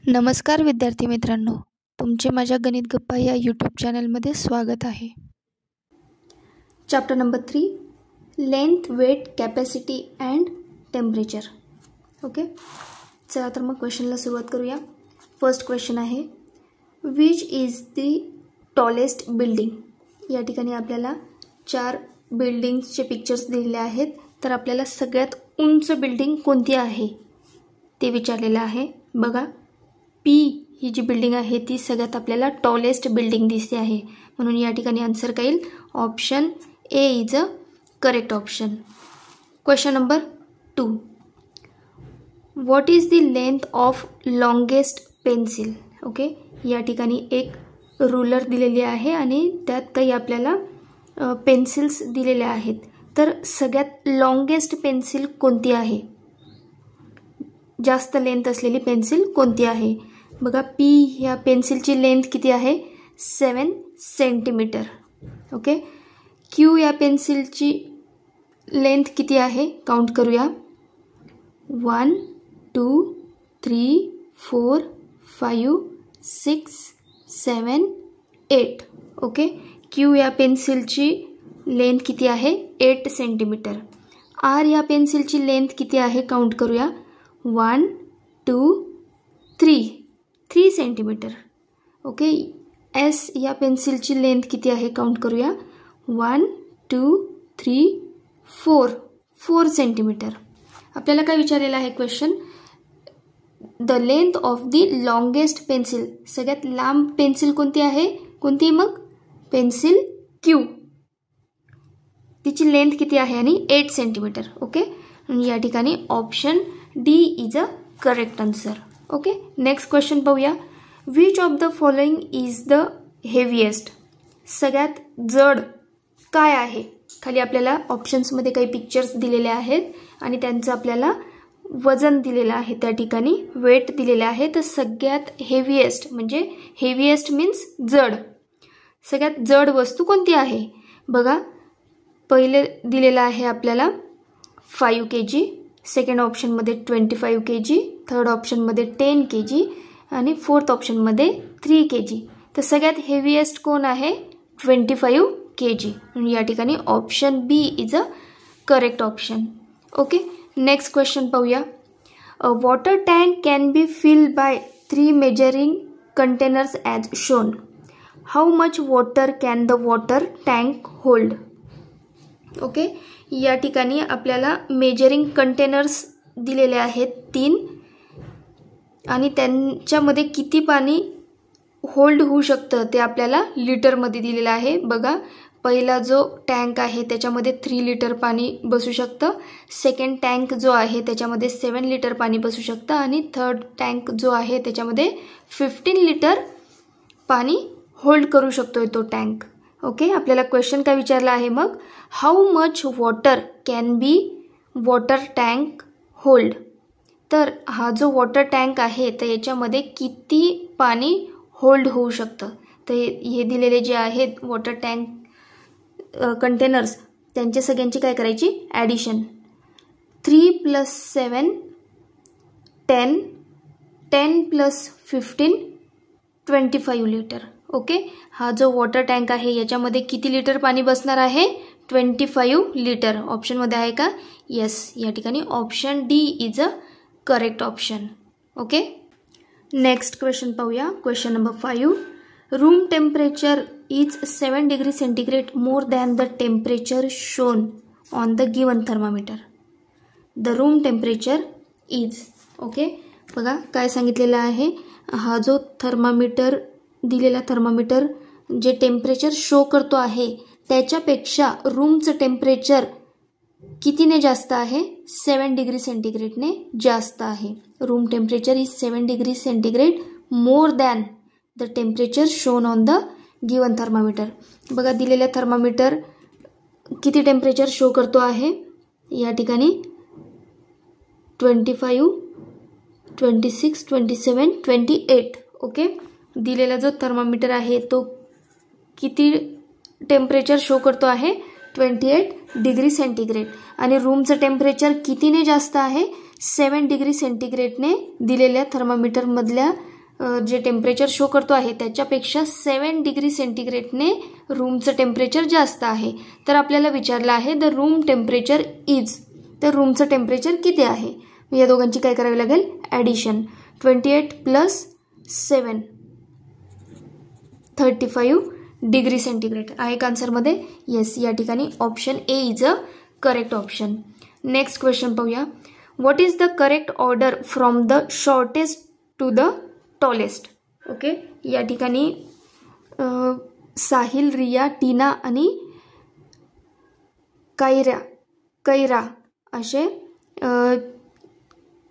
नमस्कार विद्यार्थी मित्रांनो, तुमचे माझ्या गणित गप्पा या यूट्यूब चॅनलमध्ये स्वागत आहे. Chapter number 3 length, weight, capacity and temperature. Okay, चला तर मग क्वेश्चनला सुरुवात करूया. फर्स्ट क्वेश्चन आहे, which is the tallest building. या ठिकाणी आपल्याला 4 बिल्डिंग्सचे पिक्चर्स दिलेले आहेत. तर आपल्याला सगळ्यात उंच बिल्डिंग कोणती आहे ते विचारलेलं आहे. बघा, पी ही जी बिल्डिंग आहे ती सगळ्यात आपल्याला टॉलेस्ट बिल्डिंग दिसते आहे, म्हणून या ठिकाणी आन्सर काय येईल, option A is a correct option. Question number 2, what is the length of longest pencil. Okay, या ठिकाणी एक रूलर दिलेली आहे आणि त्यात काही आपल्याला पेन्सिल्स दिलेल्या आहेत. तर सगळ्यात लॉंगेस्ट पेन्सिल कोणती आहे, जास्त लेंथ असलेली पेन्सिल कोणती आहे. बघा, पी ह्या पेन्सिलची लेंथ किती आहे, 7 सेंटीमीटर. ओके, क्यू या पेन्सिलची लेंथ किती आहे, काउंट करूया. 1 2 3 4 5 6 7 8. ओके, क्यू या पेन्सिलची लेंथ किती आहे, 8 सेंटीमीटर. आर या पेन्सिलची लेंथ किती आहे, काउंट करूया. 1 2 3 सेंटीमीटर. ओके, एस या पेन्सिलची लेंथ किती आहे, काउंट करूया. 1 2 3 4 सेंटीमीटर. आपल्याला काय विचारलेलं आहे question, the length of the longest pencil. सगळ्यात लांब पेन्सिल कोणती आहे, कोणती मग, पेन्सिल क्यू. तिची लेंथ किती आहे आणि 8 सेंटीमीटर. ओके, या ठिकाणी option D is a correct answer. Okay, next question पाहूया. Which of the following is the heaviest. सगळ्यात जड काय आहे. खाली आपल्याला ऑप्शन्समध्ये काही पिक्चर्स दिलेले आहेत आणि त्यांचं आपल्याला वजन दिलेलं आहे, त्या ठिकाणी वेट दिलेलं आहे. तर सगळ्यात हेवीएस्ट म्हणजे हेवीएस्ट मीन्स जड. सगळ्यात जड वस्तू कोणती आहे. बघा, पहिले दिलेलं आहे आपल्याला 5 kg, सेकंड ऑप्शनमध्ये 25 kg, थर्ड ऑप्शनमध्ये 10 kg आणि फोर्थ ऑप्शनमध्ये 3 kg. तर सगळ्यात हेवीएस्ट कोण आहे, 25 kg. या ठिकाणी option B is a correct option. Okay, next question पाहूया. A water tank can be filled by 3 measuring containers as shown. How much water can the water tank hold. Okay, या ठिकाणी आपल्याला measuring containers दिलेले आहेत 3 आणि त्यांच्यामध्ये किती पाणी होल्ड होऊ शकतं ते आपल्याला लिटरमध्ये दिलेलं आहे. बघा, पहिला जो टँक आहे त्याच्यामध्ये 3 लिटर पाणी बसू शकतं, सेकंड टँक जो आहे त्याच्यामध्ये 7 लिटर पाणी बसू शकतं आणि थर्ड टँक जो आहे त्याच्यामध्ये 15 लिटर पाणी होल्ड करू शकतोय तो टँक. ओके, आपल्याला क्वेश्चन काय विचारला आहे मग, how much water can be water tank hold. तर हा जो वॉटर टँक आहे तर याच्यामध्ये किती पाणी होल्ड होऊ शकतं. तर हे दिलेले जे आहेत वॉटर टँक कंटेनर्स, त्यांच्या सगळ्यांची काय करायची, ॲडिशन. 3 + 7 10, 10 + 15 25 लिटर. ओके, हा जो वॉटर टँक आहे याच्यामध्ये किती लिटर पाणी बसणार आहे, 25 लिटर. ऑप्शनमध्ये आहे का, येस. या ठिकाणी option D is a correct option. Okay, next question पाहूया. Question number 5, room temperature is 7 degree centigrade more than the temperature shown on the given thermometer. The room temperature is. Okay, बघा काय सांगितलेलं आहे, हा जो thermometer दिलेला thermometer जे temperature show करतो आहे त्याच्यापेक्षा रूमचं टेम्परेचर कितीने जास्त आहे, 7 डिग्री सेंटीग्रेडने जास्त आहे. Room temperature is 7 degree centigrade more than the temperature shown on the given thermometer. बघा, दिलेल्या थर्मामीटर किती टेम्परेचर शो करतो आहे, या ठिकाणी 25 26 27 28. ओके, दिलेला जो थर्मामीटर आहे तो किती टेम्परेचर शो करतो आहे, 28 डिग्री सेंटीग्रेड आणि रूमचं टेम्परेचर कितीने जास्त आहे, 7 डिग्री सेंटीग्रेडने दिलेल्या थर्मामीटरमधल्या जे टेम्परेचर शो करतो आहे त्याच्यापेक्षा 7 डिग्री सेंटीग्रेडने रूमचं टेम्परेचर जास्त आहे. तर आपल्याला विचारलं आहे द रूम टेम्परेचर इज, तर रूमचं टेम्परेचर किती आहे. या दोघांची काय करावी लागेल, ॲडिशन. 28 + 7 35 डिग्री सेंटीग्रेड आहे का आन्सरमध्ये. येस, या ठिकाणी option A is a correct option. Next question पाहूया. What is the correct order from the shortest to the tallest. Okay, या ठिकाणी साहिल, रिया, टीना आणि कैरा असे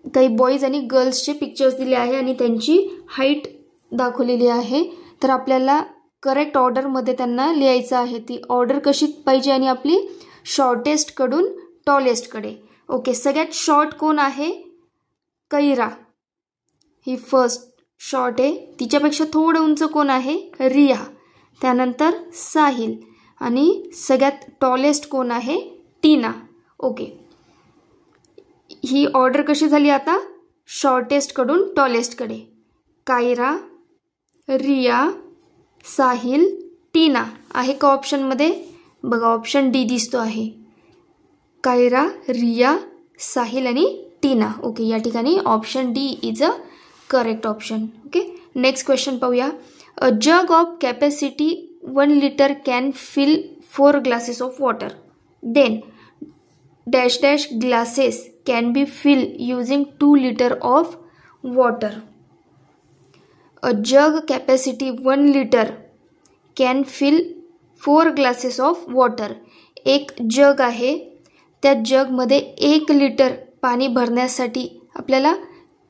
काही बॉईज आणि गर्ल्सचे पिक्चर्स दिले आहे आणि त्यांची हाईट दाखवलेली आहे. तर आपल्याला करेक्ट ऑर्डरमध्ये त्यांना लिहायचं आहे. ती ऑर्डर कशी पाहिजे आणि आपली शॉर्टेस्टकडून टॉलेस्टकडे. ओके, सगळ्यात शॉर्ट कोण आहे, कैरा, ही फर्स्ट शॉर्ट आहे. तिच्यापेक्षा थोडं उंच कोण आहे, रिया, त्यानंतर साहिल आणि सगळ्यात टॉलेस्ट कोण आहे, टीना. ओके, ही ऑर्डर कशी झाली आता, शॉर्टेस्टकडून टॉलेस्टकडे. कायरा, रिया, साहिल, टीना आहे का ऑप्शनमध्ये. बघा ऑप्शन डी दिसतो आहे, कायरा, रिया, साहिल आणि टीना. ओके, या ठिकाणी option D is a correct option. Okay, next question पाहूया. A jug of capacity 1 litre can fill 4 glasses of water. Then dash dash glasses can be fill using 2 litre of water. A jug capacity 1 litre can fill 4 glasses of water. एक jug आहे, त्या जगमध्ये 1 litre पाणी भरण्यासाठी आपल्याला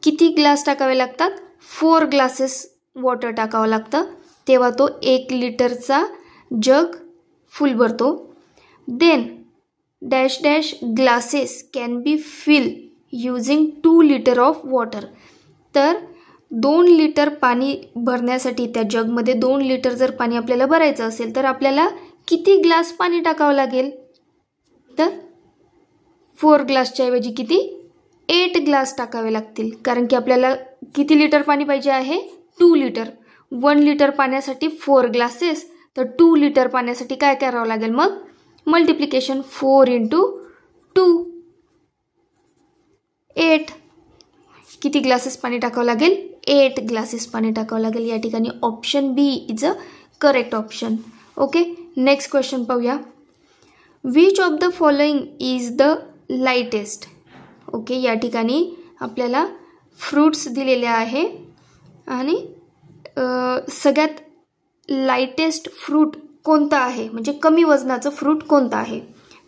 किती glass टाकावे लागतात, 4 glasses water टाकावं लागतं, तेव्हा तो 1 लिटरचा जग फुल भरतो. Then dash dash glasses can be fill using 2 litre of water. तर 2 लिटर पाणी भरण्यासाठी त्या जगमध्ये 2 लिटर जर पाणी आपल्याला भरायचं असेल तर आपल्याला किती ग्लास पाणी टाकावं लागेल, तर 4 ग्लासच्या ऐवजी किती, 8 ग्लास टाकावे लागतील. कारण की आपल्याला किती लिटर पाणी पाहिजे आहे, 2 लिटर. 1 लिटर पाण्यासाठी 4 ग्लासेस, तर 2 लिटर पाण्यासाठी काय करावं लागेल, मग मल्टिप्लिकेशन. 4 × 2 8. किती ग्लासेस पाणी टाकावं लागेल, 8 ग्लासेस पाणी टाकावं लागेल. या ठिकाणी option B is a correct option. Okay, next question पाहूया. Which of the following is the lightest. Okay, या ठिकाणी आपल्याला फ्रूट्स दिलेले आहे आणि सगळ्यात लाइटेस्ट फ्रूट कोणता आहे, म्हणजे कमी वजनाचं फ्रूट कोणतं आहे.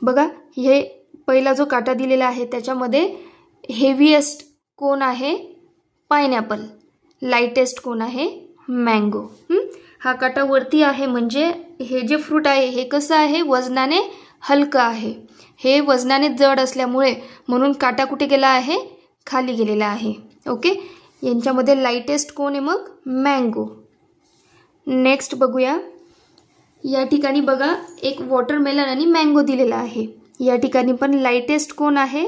बघा, हे पहिला जो काटा दिलेला आहे त्याच्यामध्ये हेवीएस्ट कोण आहे, पायनॅपल. लाइटेस्ट कोण आहे, मँगो. हा काटा वरती आहे म्हणजे हे जे फ्रूट आहे हे कसं आहे, वजनाने हलकं आहे. हे वजनाने जड असल्यामुळे म्हणून काटा कुठे गेला आहे, खाली गेलेला आहे. ओके, यांच्यामध्ये लाइटेस्ट कोण आहे, मग मँगो. नेक्स्ट बघूया. या ठिकाणी बघा एक वॉटरमेलन आणि मँगो दिलेला आहे. या ठिकाणी पण लाइटेस्ट कोण आहे,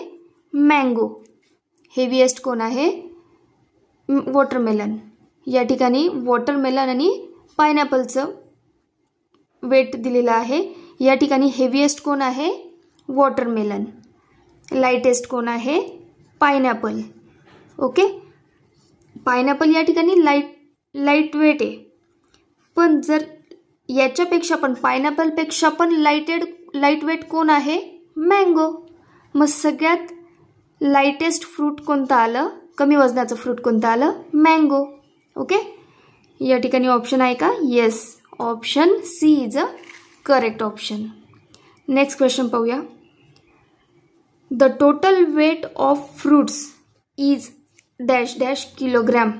मँगो. हेवीएस्ट कोण आहे, वॉटरमेलन. या ठिकाणी वॉटरमेलन आणि पायनॅपलचं वेट दिलेलं आहे. या ठिकाणी हेवीएस्ट कोण आहे, वॉटरमेलन. लाइटेस्ट कोण आहे, पायनॅपल. ओके, पायनॅपल या ठिकाणी लाईट वेट आहे, पण जर याच्यापेक्षा पण पायनॅपलपेक्षा पण लाईट वेट कोण आहे, मँगो. मग सगळ्यात लाइटेस्ट फ्रूट कोणतं आलं, कमी वजनाचं फ्रूट कोणतं आलं, मँगो. ओके, या ठिकाणी ऑप्शन आहे का, yes, option C is a correct option. Next question पाहूया. The total weight of fruits is dash dash kilogram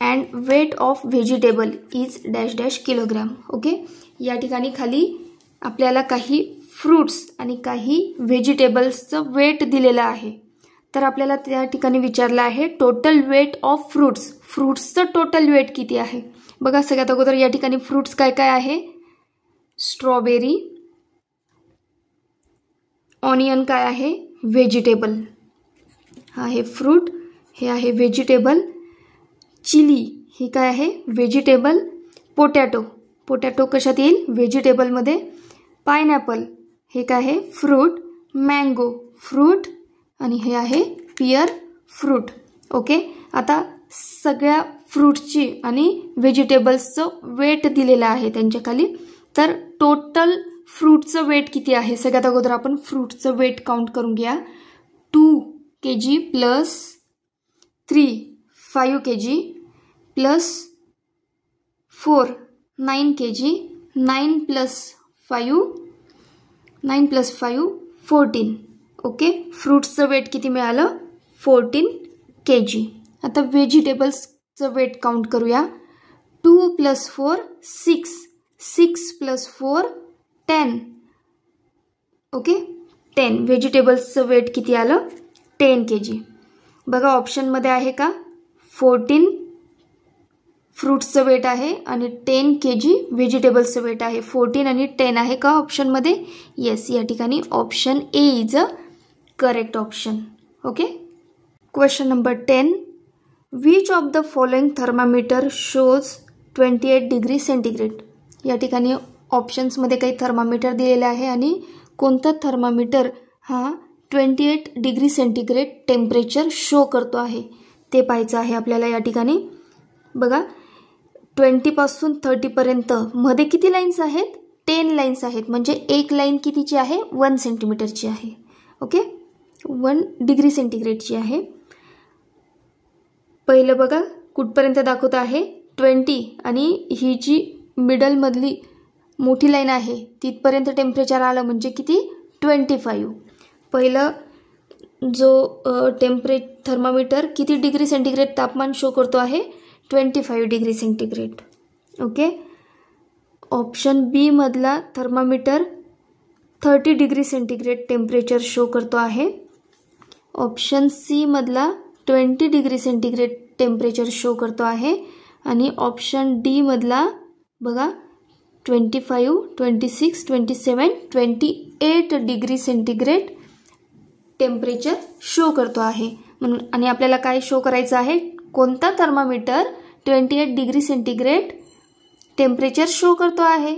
and weight of vegetable is dash dash kilogram. Okay, या ठिकाणी खाली आपल्याला काही फ्रूट्स आणि काही व्हेजिटेबल्सचं वेट दिलेलं आहे. तर आपल्याला त्या ठिकाणी विचारलं आहे टोटल वेट ऑफ फ्रूट्स. फ्रूट्सचं टोटल वेट किती आहे. बघा, सगळ्यात अगोदर या ठिकाणी फ्रूट्स काय काय आहे, स्ट्रॉबेरी, ऑनियन काय आहे, व्हेजिटेबल. हा आहे फ्रूट, हे आहे व्हेजिटेबल. चिली ही काय आहे व्हेजिटेबल पोटॅटो, पोटॅटो कशात येईल व्हेजिटेबलमध्ये. पायनॅपल हे काय आहे फ्रूट, मँगो फ्रूट आणि हे आहे पियर फ्रूट. ओके, आता सगळ्या फ्रूट्सची आणि व्हेजिटेबल्सचं वेट दिलेलं आहे त्यांच्या खाली. तर टोटल फ्रूटचं वेट किती आहे सगळ्यात अगोदर आपण फ्रूटचं वेट काउंट करून घ्या. 2 kg plus 3 5 kg plus 4 9 kg 9 plus 5 14. Okay, फ्रूट्सचं वेट किती मिळालं 14 kg. आता व्हेजिटेबल्सचं वेट काउंट करूया. 2 + 4 6 6 + 4 10. ओके, 10. व्हेजिटेबल्सचं वेट किती आलं 10 kg. बघा ऑप्शनमध्ये आहे का 14 फ्रूट्सचं वेट आहे आणि 10 kg व्हेजिटेबल्सचं वेट आहे. 14 आणि 10 आहे का ऑप्शनमध्ये. येस, या ठिकाणी option A is a correct option. Okay, question number 10. Which of the following thermometer shows 28 degree centigrade. या ठिकाणी ऑप्शन्समध्ये काही थर्मामीटर दिलेले आहे आणि कोणता थर्मामीटर हा 28 डिग्री सेंटीग्रेड टेम्परेचर शो करतो आहे ते पाहायचं आहे आपल्याला. या ठिकाणी बघा 20 पासून 30 पर्यंत मध्ये किती लाईन्स आहेत 10 लाईन्स आहेत. म्हणजे एक लाईन कितीची आहे 1 सेंटीमीटरची आहे. ओके, 1 डिग्री सेंटीग्रेडची आहे. पहिलं बघा कुठपर्यंत दाखवत आहे 20 आणि ही जी मिडलमधली मोठी लाईन आहे तिथपर्यंत टेम्परेचर आलं म्हणजे किती 25. पहिलं जो थर्मामीटर किती डिग्री सेंटीग्रेड तापमान शो करतो आहे 25 डिग्री सेंटीग्रेड. ओके, ऑप्शन बी मधला thermometer 30 degree centigrade temperature show करतो आहे. ऑप्शन सी मधला 20 डिग्री सेंटीग्रेड टेम्परेचर शो करतो आहे आणि ऑप्शन डी मधला बघा 25 26 27 28 डिग्री सेंटीग्रेड टेम्परेचर शो करतो आहे. म्हणून आणि आपल्याला काय शो करायचं आहे कोणता thermometer 28 degree centigrade temperature show करतो आहे.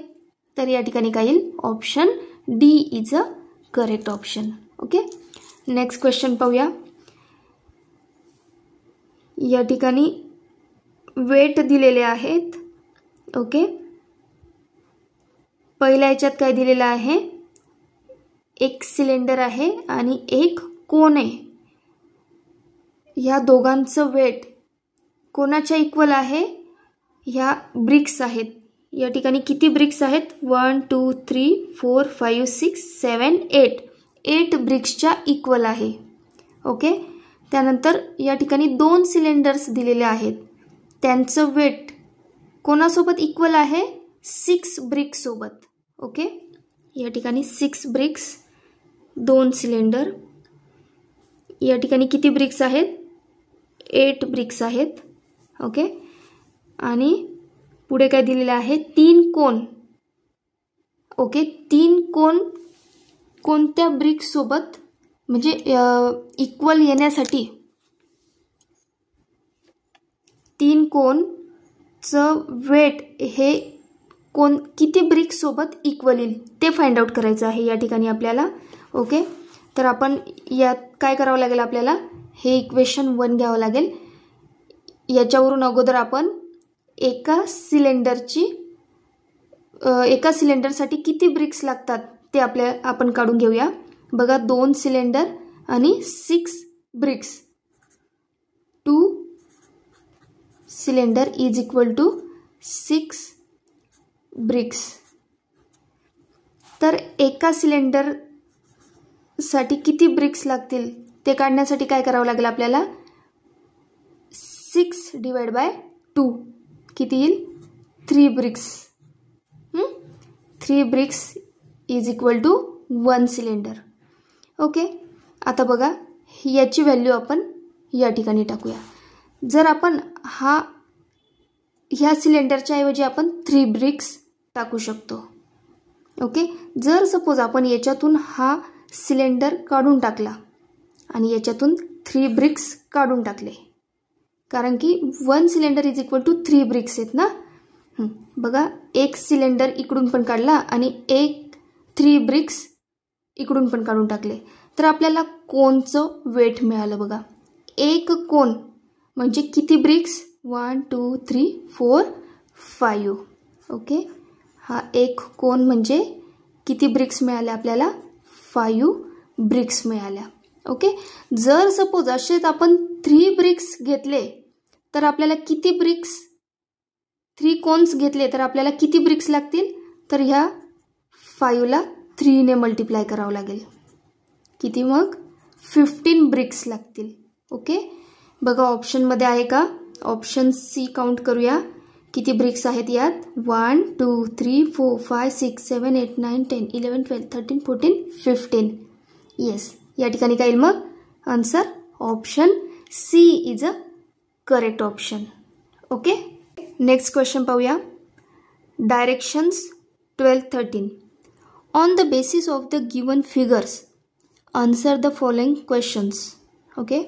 तर या ठिकाणी काय येईल option D is a correct option. Okay, next question पाहूया. या ठिकाणी वेट दिलेले आहेत. ओके, पहिल्या याच्यात काय दिलेलं आहे एक सिलेंडर आहे आणि एक कोन आहे. ह्या दोघांचं वेट कोणाच्या इक्वल आहे ह्या ब्रिक्स आहेत. या ठिकाणी किती ब्रिक्स आहेत 1 2 3 4 5 6 7 8 ब्रिक्सच्या इक्वल आहे. ओके, त्यानंतर या ठिकाणी 2 सिलेंडर्स दिलेले आहेत त्यांचं वेट कोणासोबत इक्वल आहे 6 ब्रिक्स सोबत. ओके, या ठिकाणी 6 ब्रिक्स 2 सिलेंडर. या ठिकाणी किती ब्रिक्स आहेत 8 ब्रिक्स आहेत. ओके, आणि पुढे काय दिलेलं आहे 3 कोन. ओके, 3 कोन कोणत्या ब्रिक्स सोबत म्हणजे इक्वल येण्यासाठी 3 कोनचं वेट हे किती ब्रिक्स सोबत इक्वल येईल ते फाइंड आउट करायचं आहे या ठिकाणी आपल्याला. ओके, तर आपण यात काय करावं लागेल आपल्याला हे इक्वेशन 1 घ्यावं लागेल. याच्यावरून अगोदर आपण एका सिलेंडरसाठी किती ब्रिक्स लागतात ते आपण काढून घेऊया. बघा 2 सिलेंडर आणि 6 bricks. 2 cylinder is equal to 6 bricks. तर एका सिलेंडरसाठी किती ब्रिक्स लागतील ते काढण्यासाठी काय करावं लागेल आपल्याला 6 / 2 किती येईल 3 bricks. 3 bricks is equal to 1 cylinder. Okay, आता बघा याची व्हॅल्यू आपण या ठिकाणी टाकूया. जर आपण ह्या सिलेंडरच्या ऐवजी आपण 3 ब्रिक्स टाकू शकतो. ओके, जर सपोज आपण याच्यातून हा सिलेंडर काढून टाकला आणि याच्यातून 3 ब्रिक्स काढून टाकले कारण की 1 cylinder is equal to 3 bricks आहेत ना. बघा, एक सिलेंडर इकडून पण काढला आणि एक 3 ब्रिक्स इकडून पण काढून टाकले, तर आपल्याला कोनचं वेट मिळालं. बघा, एक कोन म्हणजे किती ब्रिक्स? 1 2 3 4 5. ओके, हा एक कोन म्हणजे किती ब्रिक्स मिळाल्या आपल्याला? 5 ब्रिक्स मिळाल्या. ओके, जर सपोज असेच आपण 3 ब्रिक्स घेतले तर आपल्याला किती ब्रिक्स? 3 कोन्स घेतले तर आपल्याला किती ब्रिक्स लागतील? तर ह्या 5 ला 3 ने मल्टिप्लाय करावं लागेल. किती मग? 15 ब्रिक्स लागतील. ओके, बघा ऑप्शनमध्ये आहे का? ऑप्शन सी काउंट करूया. किती ब्रिक्स आहेत यात? 1 2 3 4 5 6 7 8 9 10 11 12 13 14 15. येस, या ठिकाणी काय येईल मग? Answer option C is a correct option. Okay, next question पाहूया. Directions 12-13. On the basis of the given figures answer the following questions. Okay,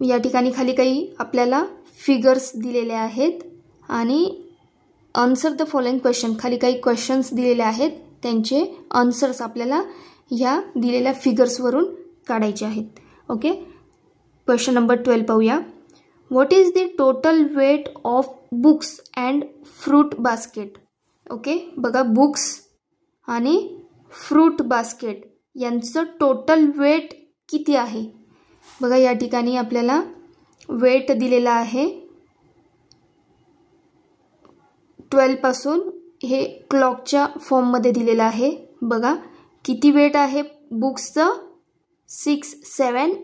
या ठिकाणी खाली काही आपल्याला फिगर्स दिलेले आहेत आणि आन्सर द फॉलोइंग क्वेश्चन, खाली काही क्वेश्चन्स दिलेले आहेत, त्यांचे आन्सर्स आपल्याला ह्या दिलेल्या फिगर्सवरून काढायचे आहेत. ओके, क्वेश्चन नंबर 12 पाहूया. What is the total weight of books and fruit basket? Okay, बघा, बुक्स आणि फ्रूट बास्केट यांचं टोटल वेट किती आहे? बघा, या ठिकाणी आपल्याला वेट दिलेला आहे 12 पासून, हे क्लॉकच्या फॉर्ममध्ये दिलेलं आहे. बघा किती वेट आहे बुक्सचं? 6 7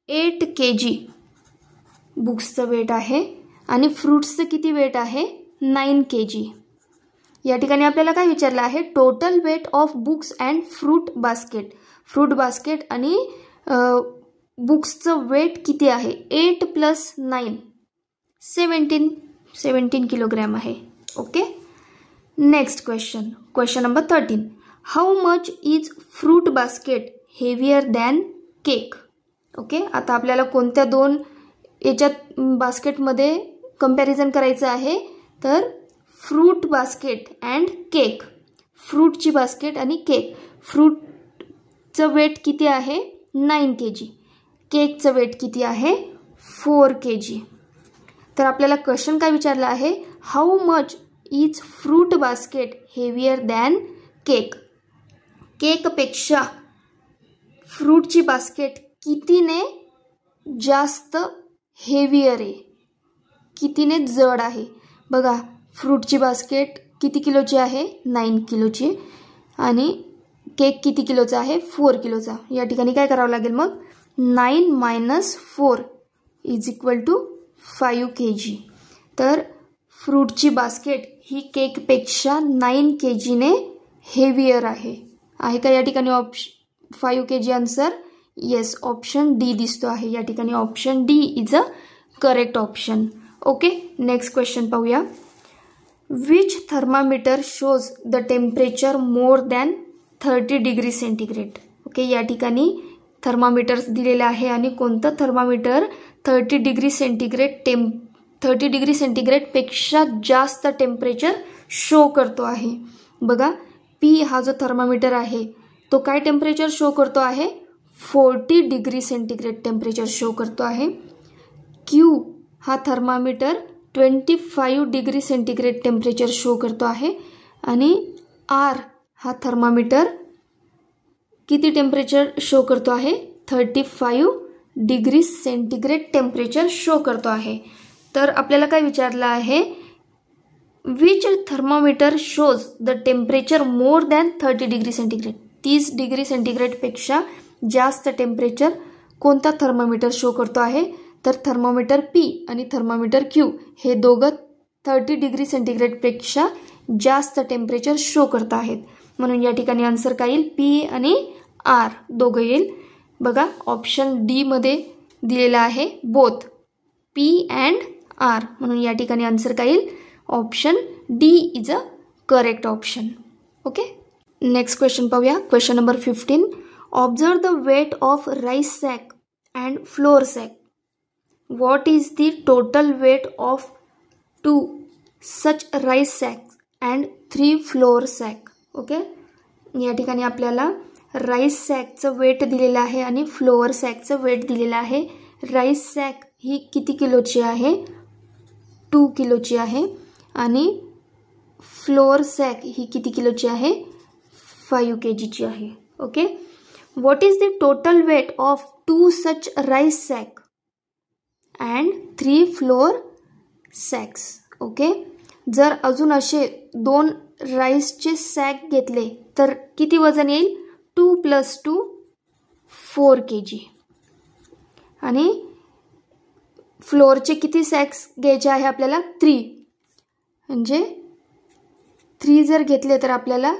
8 kg बुक्सचं वेट आहे आणि फ्रूट्सचं किती वेट आहे? 9 kg. या ठिकाणी आपल्याला काय विचारलं आहे? Total weight of books and fruit basket. Fruit basket आणि बुक्सचं वेट किती आहे? 8 + 9 17 किलोग्रॅम आहे. Okay, next question, question number 13. How much is fruit basket heavier than cake? Okay, आता आपल्याला कोणत्या दोन याच्यात बास्केटमध्ये कंपॅरिझन करायचं आहे? तर फ्रूट बास्केट अँड केक. फ्रूटची बास्केट आणि केक. फ्रूटचं वेट किती आहे? 9 kg. केकचं वेट किती आहे? 4 kg. तर आपल्याला क्वेश्चन काय विचारला आहे? How much is fruit basket heavier than cake? केकपेक्षा फ्रूटची बास्केट कितीने जास्त हेवियर आहे, कितीने जड आहे? बघा, फ्रूटची बास्केट किती किलोची आहे? 9 किलोची आणि केक किती किलोचा आहे? 4 किलोचा. या ठिकाणी काय करावं लागेल मग? 9 - 4 = 5 kg. तर फ्रूटची बास्केट ही केकपेक्षा 9 kg ने हेवियर आहे. आहे का या ठिकाणी 5 kg answer? Yes, option D दिसतो आहे. या ठिकाणी option D is a correct option. Okay, next question पाहूया. Which thermometer shows the temperature more than 30 degree centigrade? Okay, या ठिकाणी थर्मामीटर्स दिलेले आहे आणि कोणतं थर्मामीटर 30 डिग्री सेंटीग्रेड पेक्षा जास्त टेम्परेचर शो करतो आहे? बघा, पी हा जो थर्मामीटर आहे तो काय टेम्परेचर शो करतो आहे? 40 डिग्री सेंटीग्रेड टेम्परेचर शो करतो आहे. क्यू हा thermometer 25 degree centigrade temperature show करतो आहे आणि आर हा थर्मामीटर किती टेम्परेचर शो करतो आहे? 35 डिग्री सेंटीग्रेड टेम्परेचर शो करतो आहे. तर आपल्याला काय विचारलं आहे? Which thermometer shows the temperature more than 30 degree centigrade? 30 degree सेंटीग्रेडपेक्षा जास्त टेम्परेचर कोणता थर्मामीटर शो करतो आहे? तर थर्मामीटर पी आणि थर्मामीटर क्यू हे दोघं 30 डिग्री सेंटीग्रेडपेक्षा जास्त टेम्परेचर शो करत आहेत. म्हणून या ठिकाणी आन्सर काय येईल? पी आणि आर दोघं येईल. बघा, ऑप्शन डी मध्ये दिलेला आहे बोथ पी अँड आर. म्हणून या ठिकाणी आन्सर काय येईल? Option D is a correct option. Okay, next question पाहूया. Question number 15. Observe the weight of rice sack and flour sack. What is the total weight of 2 such rice sacks and 3 flour sack. Okay, या ठिकाणी आपल्याला rice सॅकचं weight दिलेलं आहे आणि floor सॅकचं weight दिलेलं आहे. Rice sack ही किती किलोची आहे? 2 किलोची आहे आणि फ्लोअर सॅक ही किती किलोची आहे? 5 kgची आहे. Okay, what is the total weight of 2 such rice sack and 3 flour sacks. Okay, जर अजून असे 2 राईसचे सॅक घेतले तर किती वजन येईल? 2 + 2 4 kg. आणि फ्लोअरचे किती सॅक्स घ्यायचे आहे आपल्याला? 3. म्हणजे 3 जर घेतले तर आपल्याला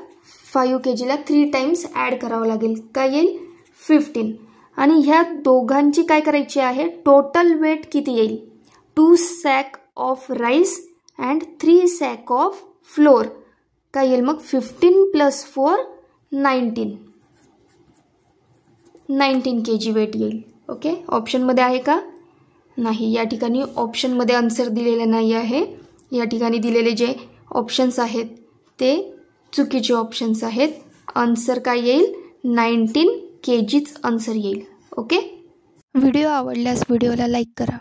5 kgला 3 टाइम्स ॲड करावं लागेल. काय येईल? 15. आणि ह्या दोघांची काय करायची आहे? टोटल वेट किती येईल? 2 sack of rice and 3 sack of flour. काय येईल मग? 15 + 4 19 kg वेट येईल. ओके, ऑप्शनमध्ये आहे का? नाही, या ठिकाणी ऑप्शनमध्ये आन्सर दिलेलं नाही आहे. या ठिकाणी दिलेले जे ऑप्शन्स आहेत ते चुकीचे ऑप्शन्स आहेत. आन्सर काय येईल? 19 kgच आन्सर येईल. ओके, व्हिडिओ आवडल्यास व्हिडिओला लाईक करा.